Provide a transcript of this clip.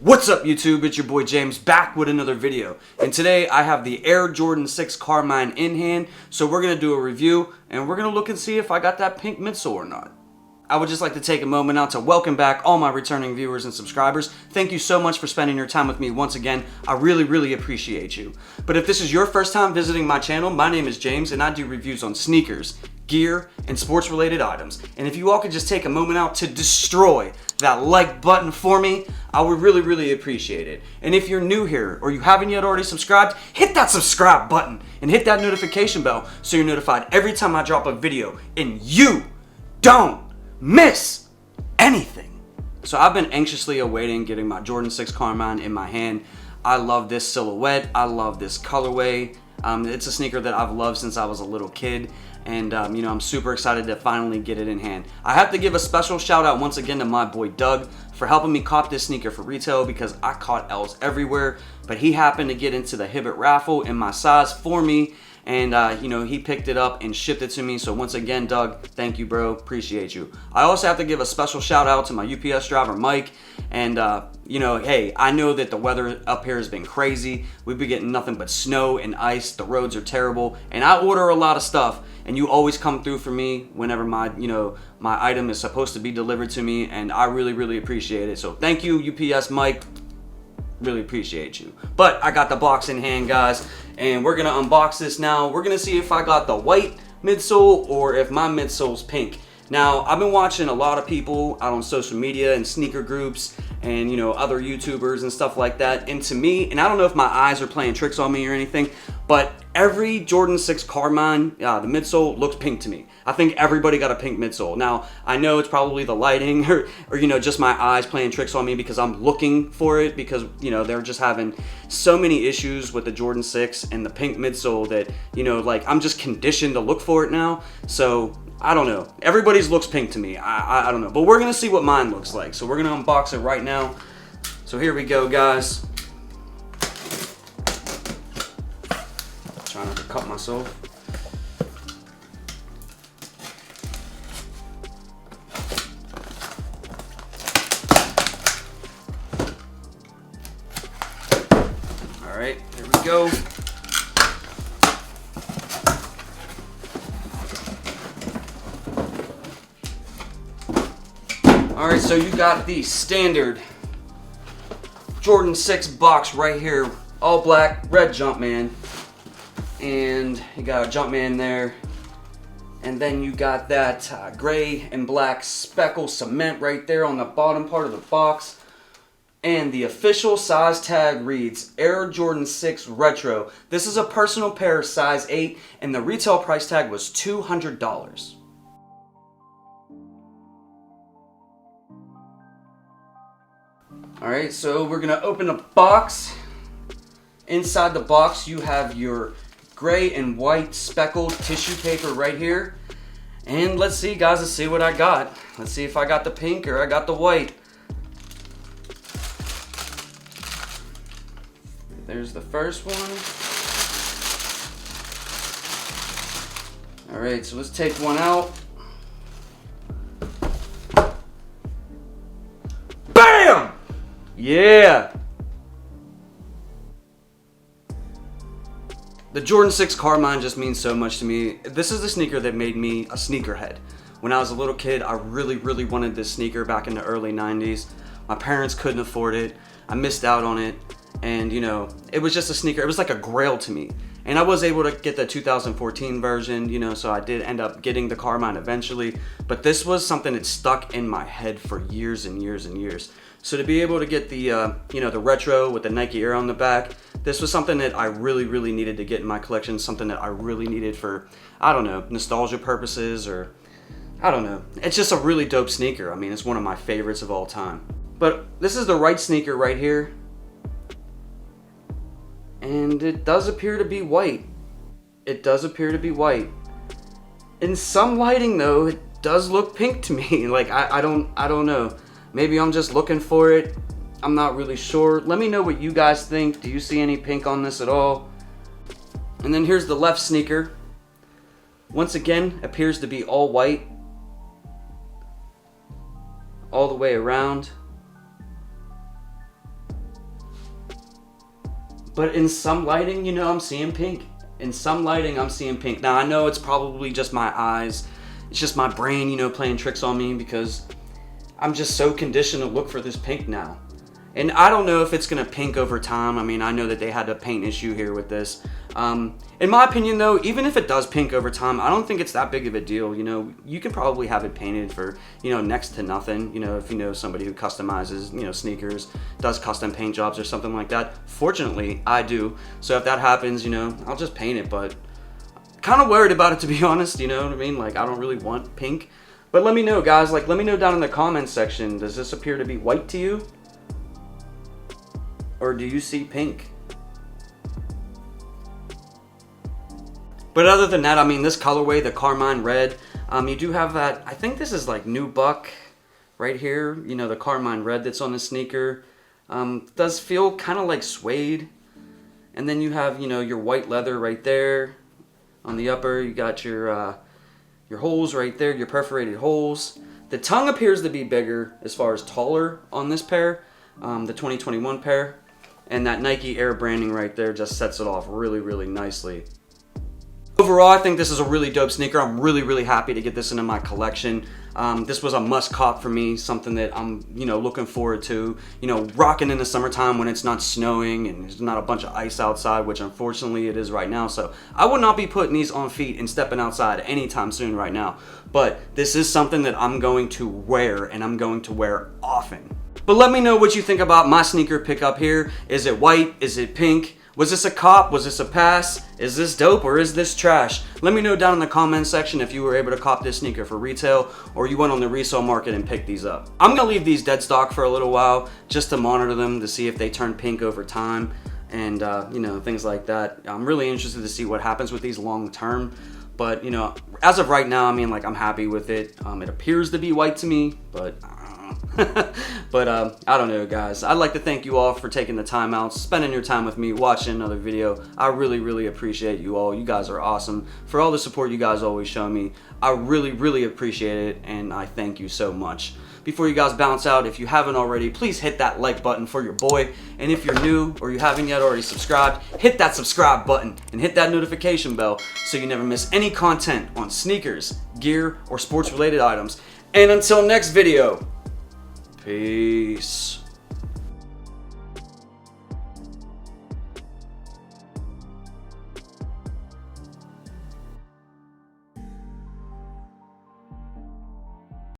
What's up YouTube, it's your boy James back with another video. And today I have the Air Jordan 6 Carmine in hand. So we're going to do a review and we're going to look and see if I got that pink midsole or not. I would just like to take a moment now to welcome back all my returning viewers and subscribers. Thank you so much for spending your time with me once again. I really appreciate you. But if this is your first time visiting my channel, my name is James and I do reviews on sneakers, gear, and sports related items. And if you all could just take a moment out to destroy that like button for me, I would really appreciate it. And if you're new here or you haven't yet already subscribed, hit that subscribe button and hit that notification bell so you're notified every time I drop a video and you don't miss anything. So I've been anxiously awaiting getting my Jordan 6 Carmine in my hand. I love this silhouette. I love this colorway. It's a sneaker that I've loved since I was a little kid. And I'm super excited to finally get it in hand. I have to give a special shout out once again to my boy Doug for helping me cop this sneaker for retail because I caught L's everywhere. But he happened to get into the Hibbett raffle in my size for me. And he picked it up and shipped it to me. So once again, Doug, thank you, bro. Appreciate you. I also have to give a special shout out to my UPS driver, Mike. And hey, I know that the weather up here has been crazy. We've been getting nothing but snow and ice. The roads are terrible. And I order a lot of stuff. And you always come through for me whenever my item is supposed to be delivered to me. And I really appreciate it. So thank you, UPS Mike. Really appreciate you. But I got the box in hand, guys, and we're gonna unbox this now. We're gonna see if I got the white midsole or if my midsole's pink. Now, I've been watching a lot of people out on social media and sneaker groups and other YouTubers and stuff like that. And to me, and I don't know if my eyes are playing tricks on me or anything, but every Jordan 6 Carmine, the midsole looks pink to me. I think everybody got a pink midsole. Now, I know it's probably the lighting or just my eyes playing tricks on me because I'm looking for it because, they're just having so many issues with the Jordan 6 and the pink midsole that, I'm just conditioned to look for it now. So, I don't know. Everybody's looks pink to me. I don't know. But we're going to see what mine looks like. So, we're going to unbox it right now. So, here we go, guys. Trying not to cut myself. Alright, here we go. Alright, so you got the standard Jordan 6 box right here. All black, red Jumpman. And you got a Jumpman there. And then you got that gray and black speckle cement right there on the bottom part of the box. And the official size tag reads Air Jordan 6 Retro. This is a personal pair, size 8, and the retail price tag was $200. Alright, so we're going to open the box. Inside the box you have your gray and white speckled tissue paper right here. And let's see, guys, let's see what I got. Let's see if I got the pink or I got the white. There's the first one. Alright, so let's take one out. BAM! Yeah! The Jordan 6 Carmine just means so much to me. This is the sneaker that made me a sneakerhead. When I was a little kid, I really wanted this sneaker back in the early 90s. My parents couldn't afford it. I missed out on it. And it was just a sneaker. It was like a grail to me. And I was able to get the 2014 version, so I did end up getting the Carmine eventually. But this was something that stuck in my head for years and years and years. So to be able to get the, the retro with the Nike Air on the back, this was something that I really needed to get in my collection. Something that I really needed for, I don't know, nostalgia purposes or, I don't know. It's just a really dope sneaker. I mean, it's one of my favorites of all time. But this is the right sneaker right here. And it does appear to be white. It does appear to be white. In some lighting though, it does look pink to me. Like I don't know. Maybe I'm just looking for it. I'm not really sure. Let me know what you guys think. Do you see any pink on this at all? And then here's the left sneaker. Once again, appears to be all white. all the way around. But in some lighting, you know, I'm seeing pink. In some lighting, I'm seeing pink. Now, I know it's probably just my eyes. It's just my brain, you know, playing tricks on me because I'm just so conditioned to look for this pink now. And I don't know if it's going to pink over time. I mean, I know that they had a paint issue here with this. In my opinion, though, even if it does pink over time, I don't think it's that big of a deal. You know, you can probably have it painted for, you know, next to nothing. You know, if you know somebody who customizes, you know, sneakers, does custom paint jobs or something like that. Fortunately, I do. So if that happens, you know, I'll just paint it. But kind of worried about it, to be honest. You know what I mean? Like, I don't really want pink. But let me know, guys. Like, let me know down in the comments section. Does this appear to be white to you? Or do you see pink? But other than that, I mean, this colorway, the Carmine red, you do have that, I think this is like nubuck right here, you know, the Carmine red that's on the sneaker. Does feel kind of like suede. And then you have, you know, your white leather right there on the upper. You got your holes right there, your perforated holes. The tongue appears to be bigger as far as taller on this pair, the 2021 pair. And that Nike Air branding right there just sets it off really, really nicely. Overall, I think this is a really dope sneaker. I'm really, really happy to get this into my collection. This was a must cop for me, something that I'm, you know, looking forward to, you know, rocking in the summertime when it's not snowing and there's not a bunch of ice outside, which unfortunately it is right now. So I will not be putting these on feet and stepping outside anytime soon right now. But this is something that I'm going to wear, and I'm going to wear often. But let me know what you think about my sneaker pickup here. Is it white? Is it pink? Was this a cop? Was this a pass? Is this dope or is this trash? Let me know down in the comments section if you were able to cop this sneaker for retail or you went on the resale market and picked these up. I'm gonna leave these dead stock for a little while just to monitor them to see if they turn pink over time and you know, things like that. I'm really interested to see what happens with these long term. But you know, as of right now, I mean, like, I'm happy with it. It appears to be white to me, but but I don't know, guys. I'd like to thank you all for taking the time out, spending your time with me, watching another video. I really, really appreciate you all. You guys are awesome. For all the support you guys always show me, I really, really appreciate it, and I thank you so much. Before you guys bounce out, if you haven't already, please hit that like button for your boy. And if you're new or you haven't yet already subscribed, hit that subscribe button and hit that notification bell so you never miss any content on sneakers, gear, or sports related items. And until next video, peace.